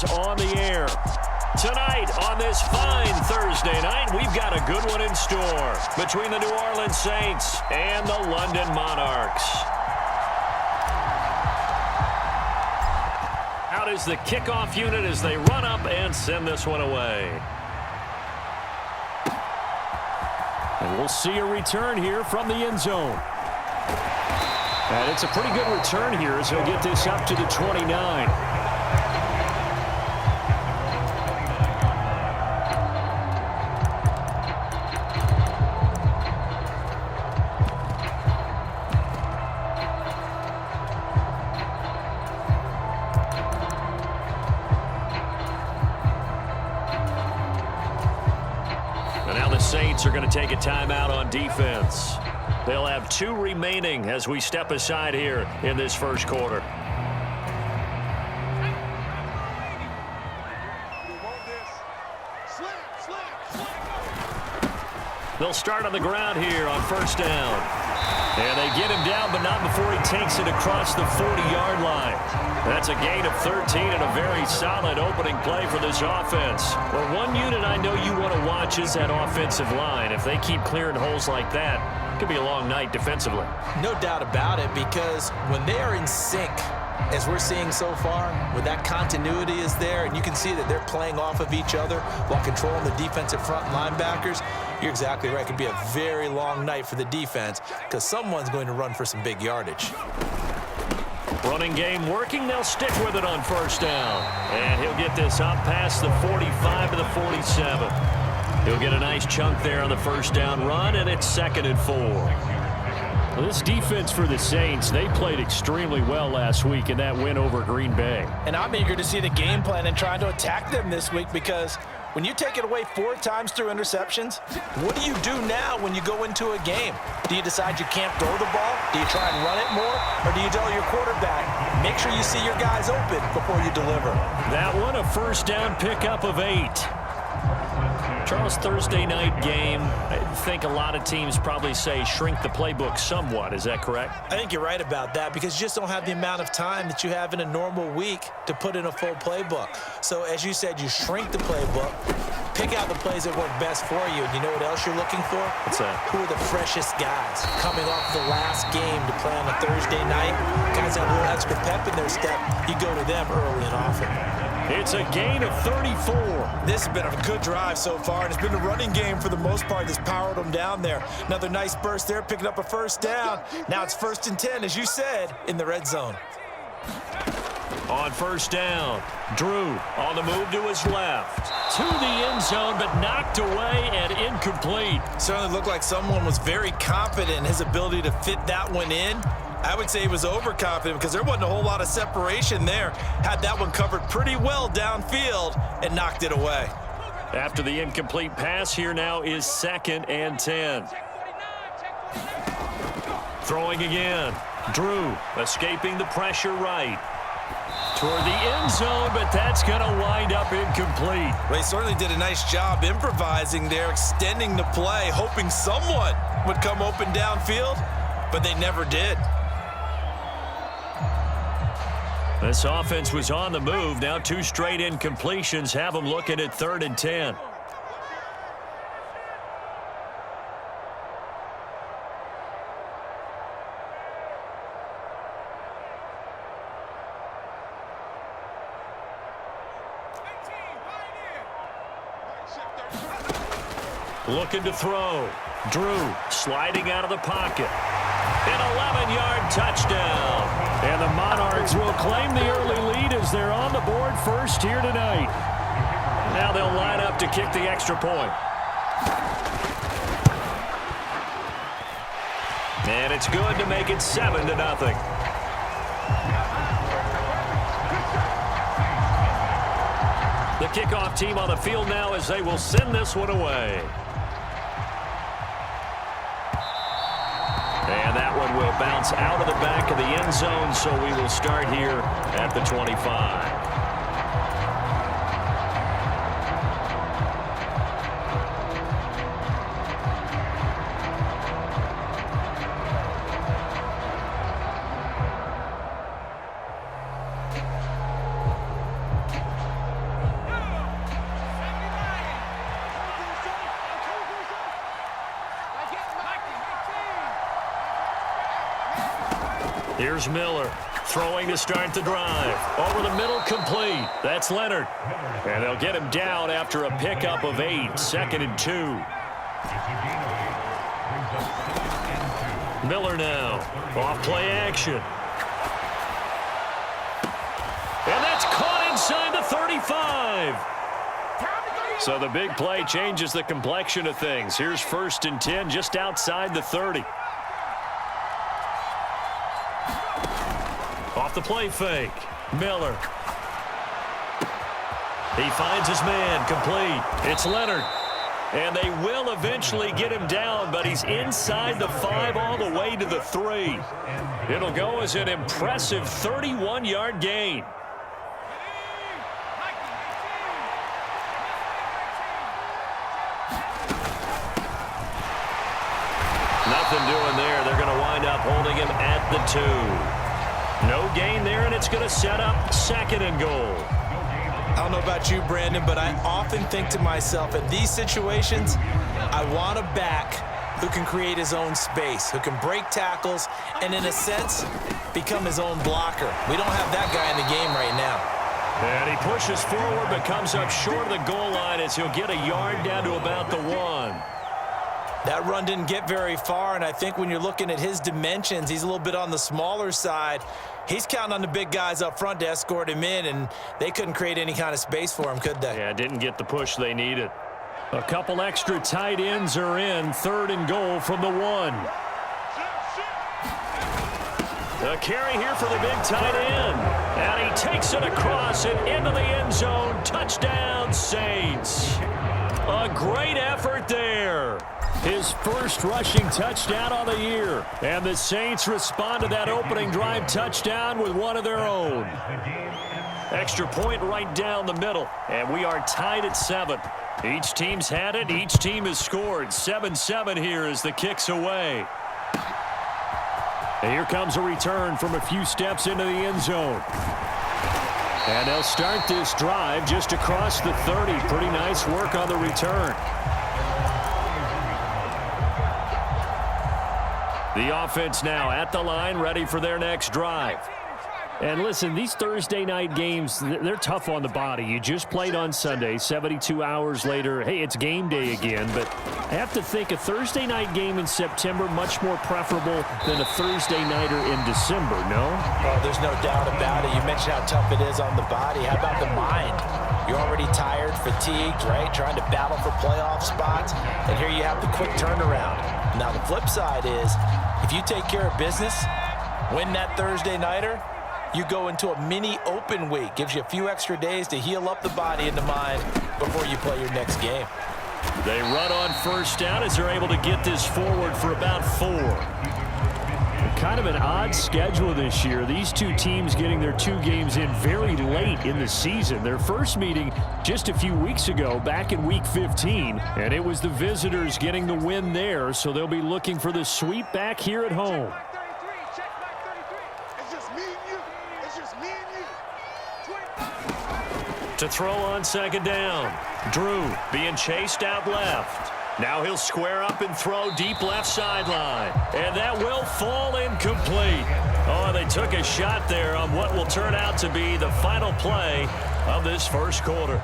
is on the air. Tonight, on this fine Thursday night, we've got a good one in store between the New Orleans Saints and the London Monarchs. Out is the kickoff unit as they run up and send this one away. And we'll see a return here from the end zone. And it's a pretty good return here as he'll get this up to the 29. Saints are going to take a timeout on defense. They'll have 2 remaining as we step aside here in this first quarter. They'll start on the ground here on first down. And they get him down, but not before he takes it across the 40-yard line. That's a gain of 13 and a very solid opening play for this offense. Well, one unit I know you want to watch is that offensive line. If they keep clearing holes like that, it could be a long night defensively. No doubt about it, because when they are in sync, as we're seeing so far, when that continuity is there and you can see that they're playing off of each other while controlling the defensive front linebackers, you're exactly right. It could be a very long night for the defense because someone's going to run for some big yardage. Running game working. They'll stick with it on first down. And he'll get this up past the 45 to the 47. He'll get a nice chunk there on the first down run, and it's 2nd and 4. Well, this defense for the Saints, they played extremely well last week in that win over Green Bay. And I'm eager to see the game plan and trying to attack them this week, because when you take it away 4 times through interceptions, what do you do now when you go into a game? Do you decide you can't throw the ball? Do you try and run it more? Or do you tell your quarterback, make sure you see your guys open before you deliver? That one, a first down pickup of 8. Charles, Thursday night game, I think a lot of teams probably say shrink the playbook somewhat. Is that correct? I think you're right about that, because you just don't have the amount of time that you have in a normal week to put in a full playbook. So as you said, you shrink the playbook, pick out the plays that work best for you. And you know what else you're looking for? What's that? Who are the freshest guys coming off the last game to play on a Thursday night? Guys have a little extra pep in their step. You go to them early and often. It's a gain of 34. This has been a good drive so far, and it's been the running game for the most part that's powered them down there. Another nice burst there, picking up a first down. Now it's 1st and 10, as you said, in the red zone. On first down, Drew on the move to his left. To the end zone, but knocked away and incomplete. Certainly looked like someone was very confident in his ability to fit that one in. I would say he was overconfident because there wasn't a whole lot of separation there. Had that one covered pretty well downfield and knocked it away. After the incomplete pass, here now is 2nd and 10. Throwing again. Drew escaping the pressure right. Toward the end zone, but that's going to wind up incomplete. They certainly did a nice job improvising there, extending the play, hoping someone would come open downfield, but they never did. This offense was on the move. Now 2 straight incompletions have them looking at 3rd and 10. Looking to throw. Drew sliding out of the pocket. An 11-yard touchdown. And the Monarchs will claim the early lead as they're on the board first here tonight. Now they'll line up to kick the extra point. And it's good to make it 7-0. The kickoff team on the field now as they will send this one away. And that one will bounce out of the back of the end zone, so we will start here at the 25. Here's Miller throwing to start the drive. Over the middle, complete. That's Leonard. And they'll get him down after a pickup of 8, 2nd and 2. Miller now. Off play action. And that's caught inside the 35. So the big play changes the complexion of things. Here's 1st and 10 just outside the 30. Off the play fake. Miller. He finds his man. Complete. It's Leonard. And they will eventually get him down, but he's inside the 5 all the way to the 3. It'll go as an impressive 31-yard gain. Nothing doing there. They're going to wind up holding him at the 2. No gain there, and it's going to set up 2nd and goal. I don't know about you, Brandon, but I often think to myself, in these situations, I want a back who can create his own space, who can break tackles, and in a sense, become his own blocker. We don't have that guy in the game right now. And he pushes forward, but comes up short of the goal line as he'll get a yard down to about the 1. That run didn't get very far, and I think when you're looking at his dimensions, he's a little bit on the smaller side. He's counting on the big guys up front to escort him in, and they couldn't create any kind of space for him, could they? Yeah, didn't get the push they needed. A couple extra tight ends are in. 3rd and goal from the 1. A carry here for the big tight end. And he takes it across and into the end zone. Touchdown, Saints. A great effort there. His first rushing touchdown on the year. And the Saints respond to that opening drive touchdown with one of their own. Extra point right down the middle. And we are tied at 7. Each team's had it. Each team has scored. 7-7 here as the kick's away. And here comes a return from a few steps into the end zone. And they'll start this drive just across the 30. Pretty nice work on the return. The offense now at the line, ready for their next drive. And listen, these Thursday night games, they're tough on the body. You just played on Sunday, 72 hours later. Hey, it's game day again. But I have to think a Thursday night game in September much more preferable than a Thursday nighter in December, no? Oh, there's no doubt about it. You mentioned how tough it is on the body. How about the mind? You're already tired, fatigued, right? Trying to battle for playoff spots. And here you have the quick turnaround. Now, the flip side is, if you take care of business, win that Thursday nighter, you go into a mini open week. Gives you a few extra days to heal up the body and the mind before you play your next game. They run on 1st down as they're able to get this forward for about 4. Kind of an odd schedule this year. These two teams getting their 2 games in very late in the season. Their first meeting just a few weeks ago, back in Week 15, and it was the visitors getting the win there, so they'll be looking for the sweep back here at home. To throw on 2nd down. Drew being chased out left. Now he'll square up and throw deep left sideline. And that will fall incomplete. Oh, they took a shot there on what will turn out to be the final play of this first quarter.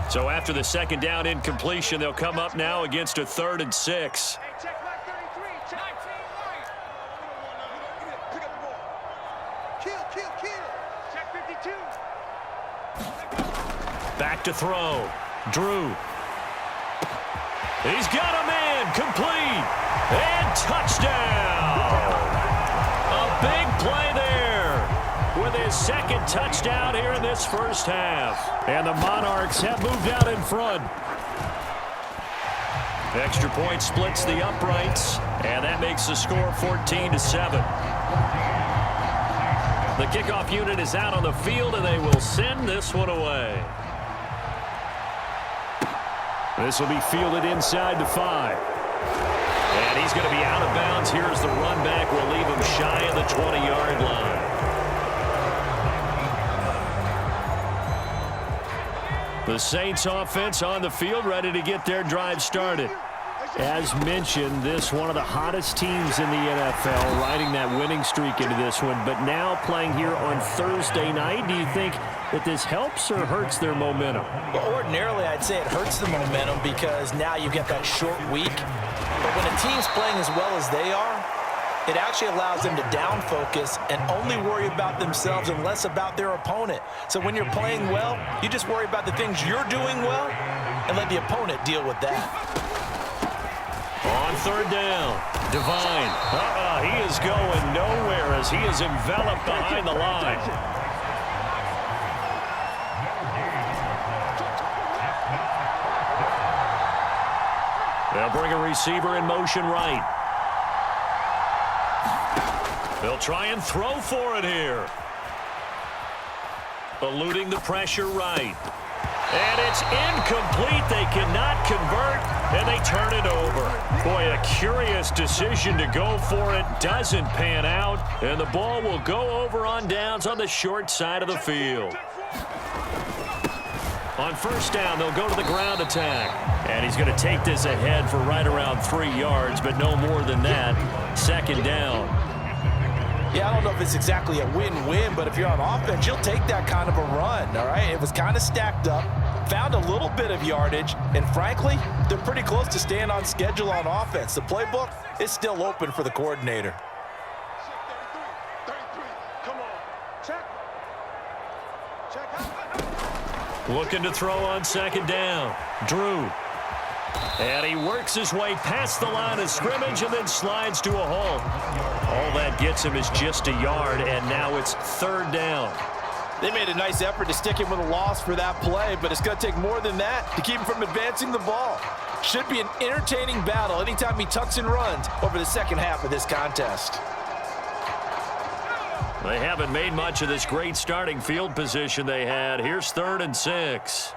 So after the 2nd down incompletion, they'll come up now against a 3rd and 6. Back to throw. Drew. He's got a man. Complete. And touchdown. A big play there with his 2nd touchdown here in this first half. And the Monarchs have moved out in front. Extra point splits the uprights, and that makes the score 14-7. The kickoff unit is out on the field, and they will send this one away. This will be fielded inside the 5. And he's going to be out of bounds here as the run back will leave him shy of the 20-yard line. The Saints offense on the field ready to get their drive started. As mentioned, this one of the hottest teams in the NFL, riding that winning streak into this one, but now playing here on Thursday night. Do you think that this helps or hurts their momentum? Well, ordinarily, I'd say it hurts the momentum because now you get that short week. But when a team's playing as well as they are, it actually allows them to down focus and only worry about themselves and less about their opponent. So when you're playing well, you just worry about the things you're doing well and let the opponent deal with that. On third down, Devine. He is going nowhere as he is enveloped behind the line. They'll bring a receiver in motion right. They'll try and throw for it here. Eluding the pressure right. And it's incomplete. They cannot convert, and they turn it over. Boy, a curious decision to go for it. Doesn't pan out, and the ball will go over on downs on the short side of the field. On first down, they'll go to the ground attack. And he's going to take this ahead for right around 3 yards, but no more than that. Second down. Yeah, I don't know if it's exactly a win-win, but if you're on offense, you'll take that kind of a run, all right? It was kind of stacked up, found a little bit of yardage, and frankly, they're pretty close to staying on schedule on offense. The playbook is still open for the coordinator. Looking to throw on second down. Drew. And he works his way past the line of scrimmage and then slides to a halt. All that gets him is just a yard, and now it's third down. They made a nice effort to stick him with a loss for that play, but it's going to take more than that to keep him from advancing the ball. Should be an entertaining battle anytime he tucks and runs over the second half of this contest. They haven't made much of this great starting field position they had. Here's 3rd and 6.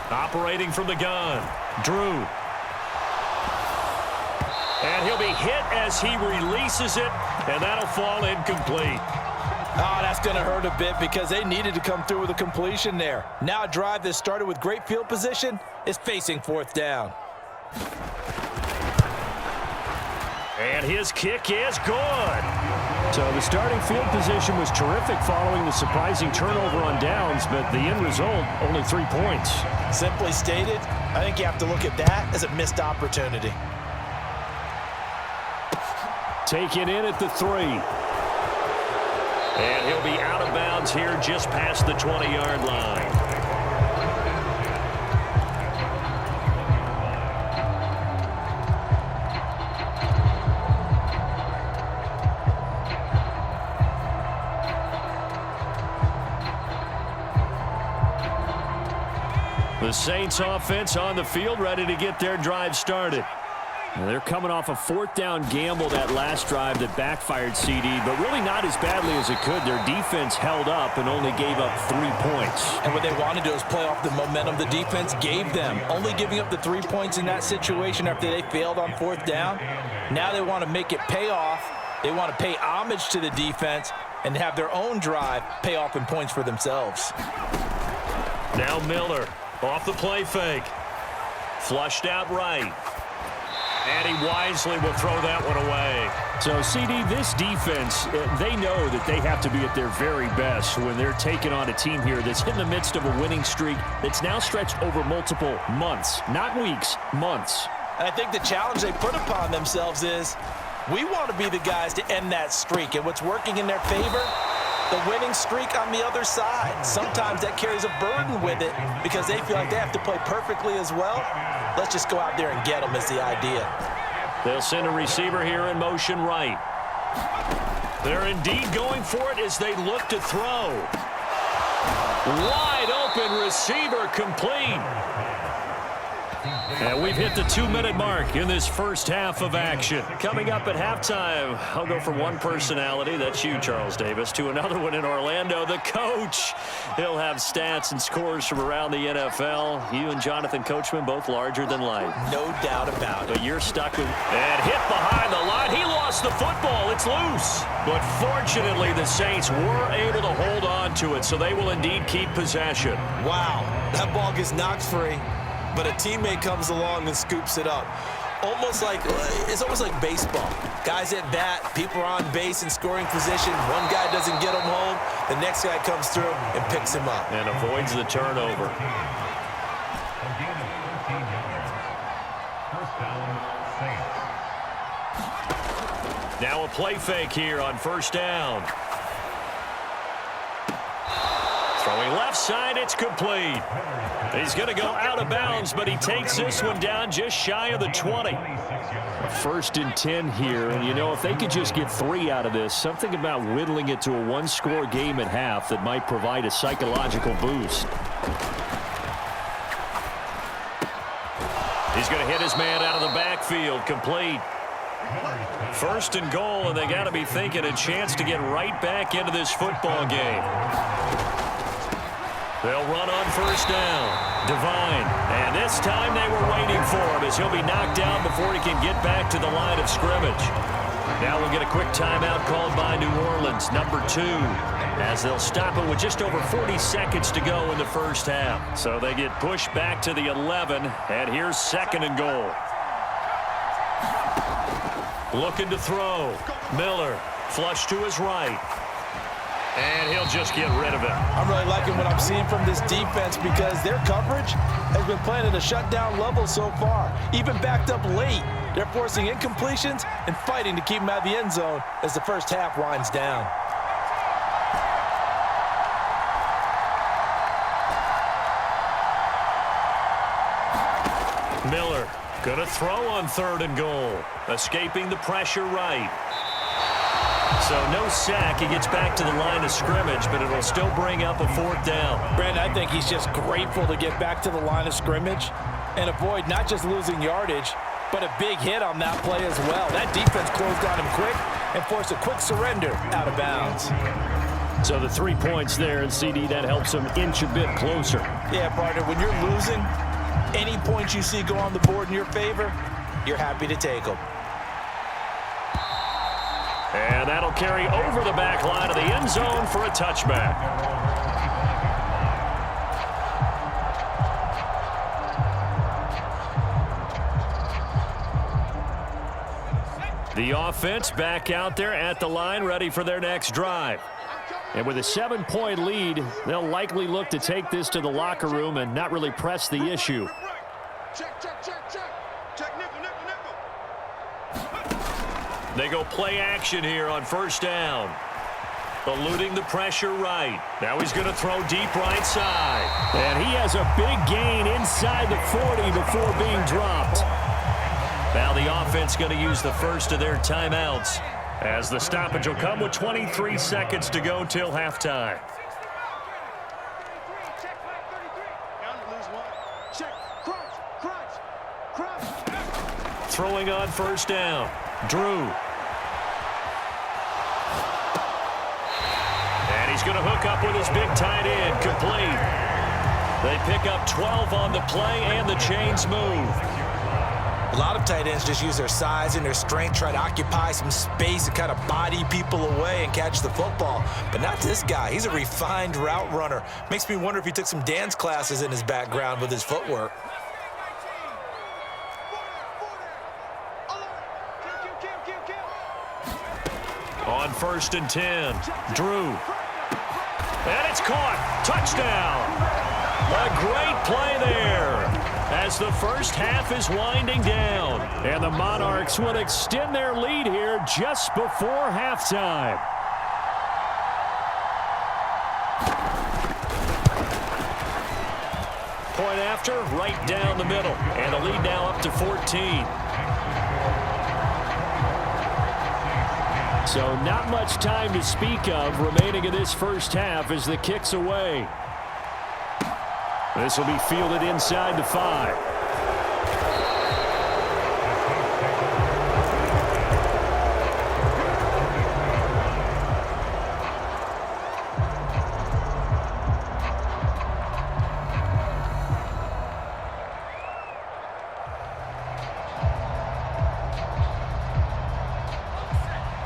Operating from the gun, Drew. And he'll be hit as he releases it, and that'll fall incomplete. Oh, that's going to hurt a bit because they needed to come through with a completion there. Now a drive that started with great field position is facing 4th down. And his kick is good. So the starting field position was terrific following the surprising turnover on downs, but the end result, only 3 points. Simply stated, I think you have to look at that as a missed opportunity. Taken in at the 3. And he'll be out of bounds here just past the 20-yard line. The Saints offense on the field, ready to get their drive started. Now they're coming off a 4th down gamble that last drive that backfired CD, but really not as badly as it could. Their defense held up and only gave up 3 points. And what they wanted to do is play off the momentum the defense gave them. Only giving up the 3 points in that situation after they failed on 4th down. Now they want to make it pay off. They want to pay homage to the defense and have their own drive pay off in points for themselves. Now Miller. Off the play fake. Flushed out right. And he wisely will throw that one away. So, CD, this defense, they know that they have to be at their very best when they're taking on a team here that's in the midst of a winning streak that's now stretched over multiple months. Not weeks, months. And I think the challenge they put upon themselves is we want to be the guys to end that streak. And what's working in their favor? The winning streak on the other side. Sometimes that carries a burden with it because they feel like they have to play perfectly as well. Let's just go out there and get them is the idea. They'll send a receiver here in motion right. They're indeed going for it as they look to throw. Wide open receiver complete. And we've hit the 2-minute mark in this first half of action. Coming up at halftime, I'll go from one personality, that's you, Charles Davis, to another one in Orlando, the coach. He'll have stats and scores from around the NFL. You and Jonathan Coachman, both larger than life. No doubt about it. But you're stuck with... And hit behind the line. He lost the football. It's loose. But fortunately, the Saints were able to hold on to it, so they will indeed keep possession. Wow, that ball gets knocked free. but a teammate comes along and scoops it up. It's almost like baseball. Guys at bat, people are on base in scoring position. One guy doesn't get him home. The next guy comes through and picks him up. And avoids the turnover. Now a play fake here on first down. Throwing left side, it's complete. He's going to go out of bounds, but he takes this one down just shy of the 20. First and 10 here, and you know, if they could just get 3 out of this, something about whittling it to a one-score game at half that might provide a psychological boost. He's going to hit his man out of the backfield, complete. First and goal, and they got to be thinking a chance to get right back into this football game. They'll run on first down. Devine. And this time they were waiting for him as he'll be knocked down before he can get back to the line of scrimmage. Now we'll get a quick timeout called by New Orleans, number 2, as they'll stop it with just over 40 seconds to go in the first half. So they get pushed back to the 11, and here's second and goal. Looking to throw. Miller, flush to his right. And he'll just get rid of it. I'm really liking what I'm seeing from this defense because their coverage has been playing at a shutdown level so far. Even backed up late, they're forcing incompletions and fighting to keep them out of the end zone as the first half winds down. Miller gonna throw on third and goal. Escaping the pressure right. So no sack. He gets back to the line of scrimmage, but it'll still bring up a fourth down. Brandon, I think he's just grateful to get back to the line of scrimmage and avoid not just losing yardage, but a big hit on that play as well. That defense closed on him quick and forced a quick surrender out of bounds. So the 3 points there, and CD, that helps him inch a bit closer. Yeah, partner, when you're losing, any points you see go on the board in your favor, you're happy to take them. And that'll carry over the back line of the end zone for a touchback. The offense back out there at the line, ready for their next drive. And with a 7-point lead, they'll likely look to take this to the locker room and not really press the issue. They go play action here on first down. Eluding the pressure right. Now he's going to throw deep right side. And he has a big gain inside the 40 before being dropped. Now the offense going to use the first of their timeouts, as the stoppage will come with 23 seconds to go till halftime. Throwing on first down. Drew. And he's going to hook up with his big tight end. Complete. They pick up 12 on the play, and the chains move. A lot of tight ends just use their size and their strength, try to occupy some space and kind of body people away and catch the football. But not this guy. He's a refined route runner. Makes me wonder if he took some dance classes in his background with his footwork. On first and 10, Drew. And it's caught. Touchdown. A great play there as the first half is winding down. And the Monarchs would extend their lead here just before halftime. Point after, right down the middle. And the lead now up to 14. So not much time to speak of remaining in this first half as the kick's away. This will be fielded inside the 5.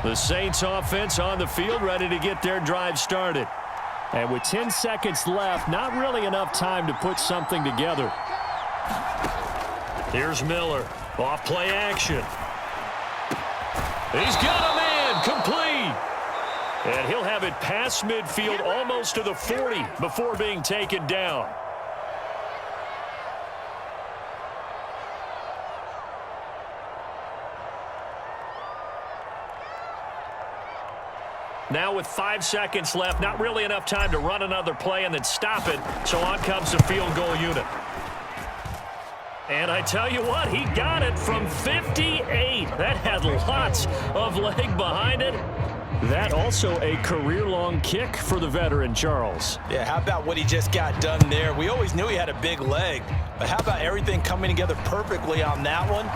The Saints offense on the field, ready to get their drive started. And with 10 seconds left, not really enough time to put something together. Here's Miller. Off play action. He's got a man. Complete. And he'll have it past midfield almost to the 40 before being taken down. Now with 5 seconds left, not really enough time to run another play and then stop it, so on comes the field goal unit. And I tell you what, he got it from 58. That had lots of leg behind it. That also a career-long kick for the veteran, Charles. Yeah, how about what he just got done there? We always knew he had a big leg, but how about everything coming together perfectly on that one?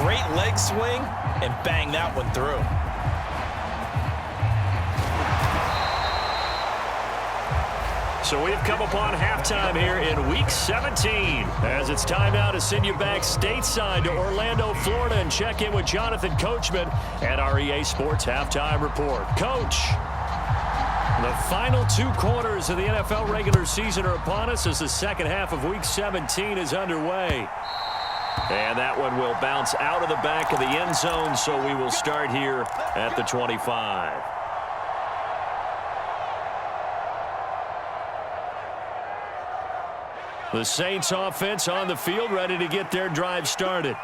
Great leg swing, and bang that one through. So we've come upon halftime here in Week 17. As it's time now to send you back stateside to Orlando, Florida, and check in with Jonathan Coachman at our EA Sports Halftime Report. Coach, the final 2 quarters of the NFL regular season are upon us as the second half of Week 17 is underway. And that one will bounce out of the back of the end zone, so we will start here at the 25. The Saints offense on the field, ready to get their drive started.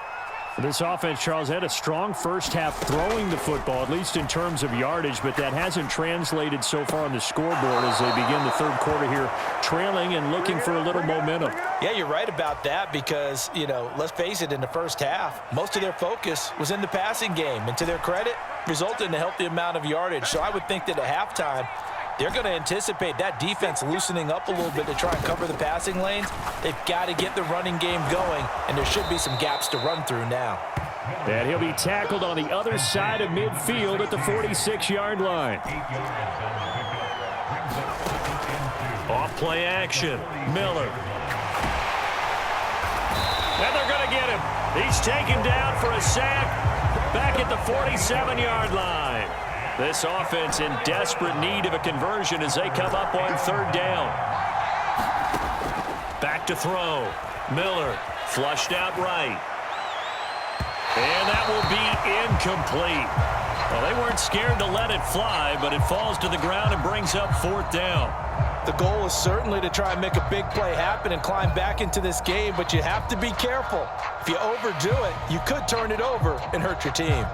This offense, Charles, had a strong first half throwing the football, at least in terms of yardage, but that hasn't translated so far on the scoreboard as they begin the third quarter here, trailing and looking for a little momentum. Yeah, you're right about that because, let's face it, in the first half, most of their focus was in the passing game, and to their credit, resulted in a healthy amount of yardage. So I would think that at halftime, they're going to anticipate that defense loosening up a little bit to try and cover the passing lanes. They've got to get the running game going, and there should be some gaps to run through now. And he'll be tackled on the other side of midfield at the 46-yard line. Off play action. Miller. And they're going to get him. He's taken down for a sack back at the 47-yard line. This offense in desperate need of a conversion as they come up on third down. Back to throw. Miller flushed out right. And that will be incomplete. Well, they weren't scared to let it fly, but it falls to the ground and brings up fourth down. The goal is certainly to try and make a big play happen and climb back into this game, but you have to be careful. If you overdo it, you could turn it over and hurt your team.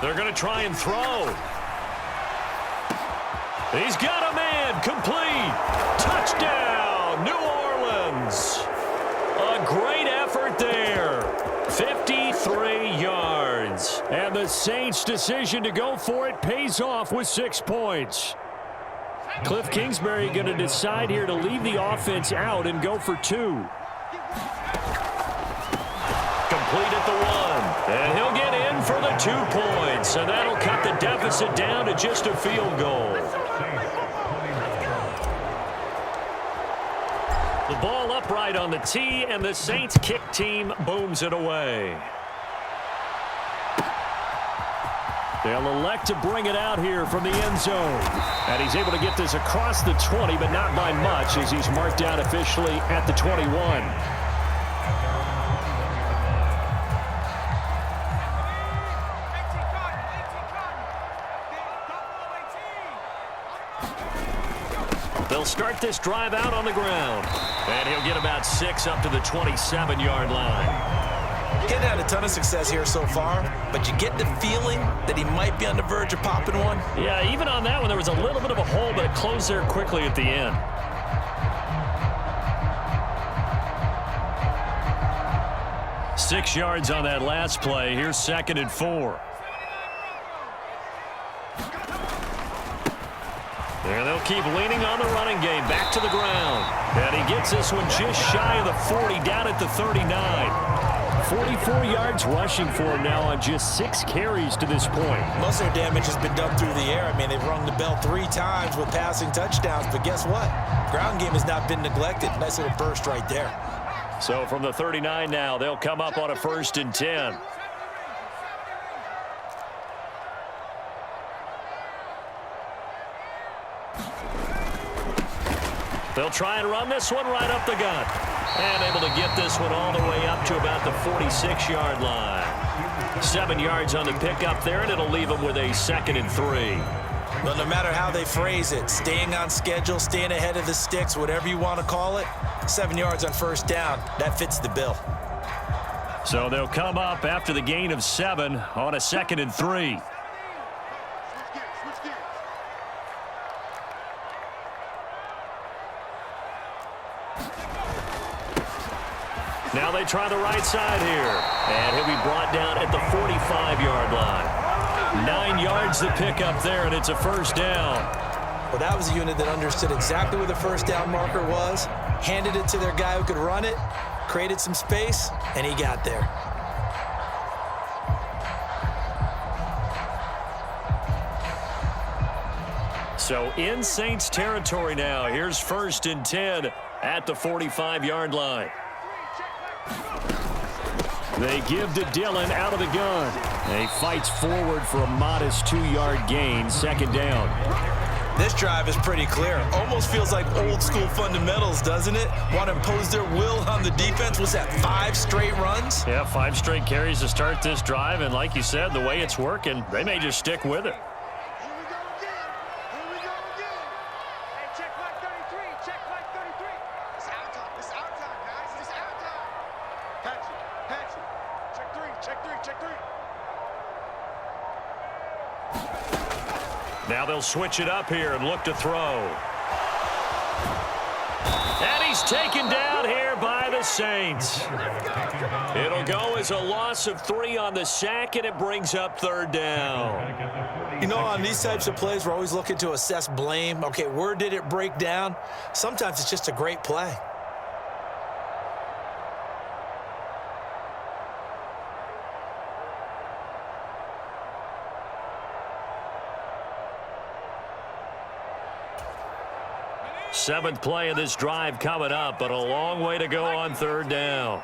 They're going to try and throw. He's got a man. Complete. Touchdown, New Orleans. A great effort there. 53 yards. And the Saints' decision to go for it pays off with 6 points. Cliff Kingsbury going to decide here to leave the offense out and go for 2. Complete at the 1. And he'll get in for the 2 points. And that'll cut the deficit down to just a field goal. The ball upright on the tee, and the Saints kick team booms it away. They'll elect to bring it out here from the end zone. And he's able to get this across the 20, but not by much as he's marked out officially at the 21. They'll start this drive out on the ground. And he'll get about 6 up to the 27-yard line. He's had a ton of success here so far, but you get the feeling that he might be on the verge of popping one. Yeah, even on that one, there was a little bit of a hole, but it closed there quickly at the end. Six yards on that last play. Here's 2nd and 4. And they'll keep leaning on the running game. Back to the ground. And he gets this one just shy of the 40, down at the 39. 44 yards rushing for him now on just 6 carries to this point. Most of their damage has been done through the air. I mean, they've rung the bell 3 times with passing touchdowns. But guess what? Ground game has not been neglected. Nice little burst right there. So from the 39 now, they'll come up on a 1st and 10. They'll try and run this one right up the gut. And able to get this one all the way up to about the 46-yard line. 7 yards on the pickup there, and it'll leave them with a 2nd and 3. Well, no matter how they phrase it, staying on schedule, staying ahead of the sticks, whatever you want to call it, 7 yards on first down, that fits the bill. So they'll come up after the gain of 7 on a 2nd and 3. Now they try the right side here. And he'll be brought down at the 45-yard line. 9 yards to pick up there, and it's a first down. Well, that was a unit that understood exactly where the first down marker was, handed it to their guy who could run it, created some space, and he got there. So in Saints territory now. Here's 1st and 10 at the 45-yard line. They give to Dillon out of the gun. And he fights forward for a modest 2-yard gain, 2nd down. This drive is pretty clear. Almost feels like old school fundamentals, doesn't it? Want to impose their will on the defense. Was that 5 straight runs? Yeah, 5 straight carries to start this drive. And like you said, the way it's working, they may just stick with it. Now they'll switch it up here and look to throw. And he's taken down here by the Saints. It'll go as a loss of 3 on the sack, and it brings up 3rd down. You know, on these types of plays, we're always looking to assess blame. Okay, where did it break down? Sometimes it's just a great play. Seventh play of this drive coming up, but a long way to go on 3rd down.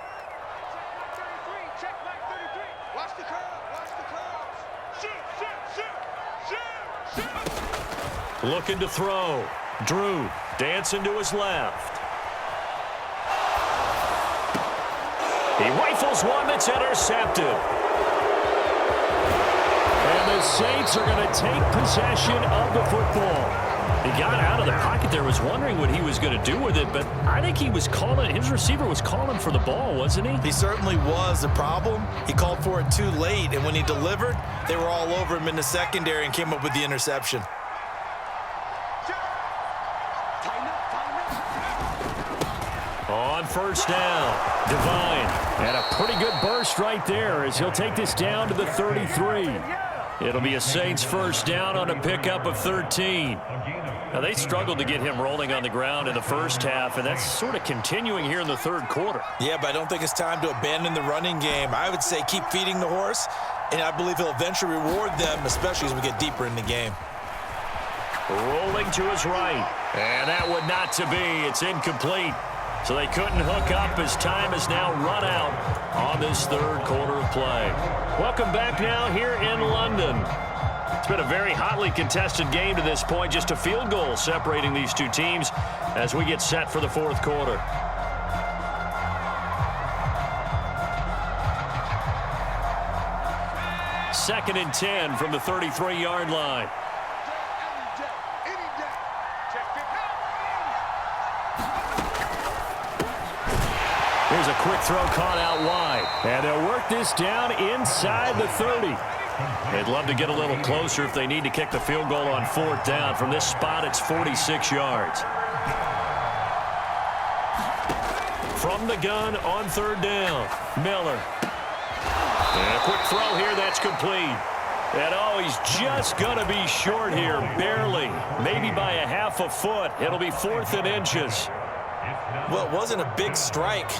Looking to throw. Drew dancing to his left. He rifles one that's intercepted. And the Saints are going to take possession of the football. He got out of the pocket there, was wondering what he was going to do with it, but I think he was calling, his receiver was calling for the ball, wasn't he? He certainly was. The problem, he called for it too late, and when he delivered, they were all over him in the secondary and came up with the interception. On 1st down, Devine, and a pretty good burst right there as he'll take this down to the 33. It'll be a Saints 1st down on a pickup of 13. Now, they struggled to get him rolling on the ground in the first half, and that's sort of continuing here in the 3rd quarter. Yeah, but I don't think it's time to abandon the running game. I would say keep feeding the horse, and I believe he'll eventually reward them, especially as we get deeper in the game. Rolling to his right, and that would not to be. It's incomplete. So they couldn't hook up as time has now run out on this 3rd quarter of play. Welcome back now here in London. It's been a very hotly contested game to this point. Just a field goal separating these two teams as we get set for the 4th quarter. Second and 10 from the 33-yard line. Here's a quick throw caught out wide. And they'll work this down inside the 30. They'd love to get a little closer if they need to kick the field goal on 4th down. From this spot, it's 46 yards. From the gun on 3rd down, Miller. And a quick throw here, that's complete. And oh, he's just going to be short here, barely. Maybe by a half a foot. It'll be 4th and inches. Well, it wasn't a big strike,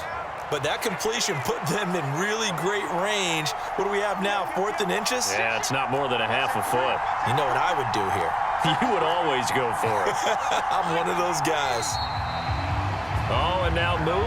but that completion put them in really great range. What do we have now, 4th and inches? Yeah, it's not more than a half a foot. You know what I would do here? You would always go for it. I'm one of those guys. Oh, and now move.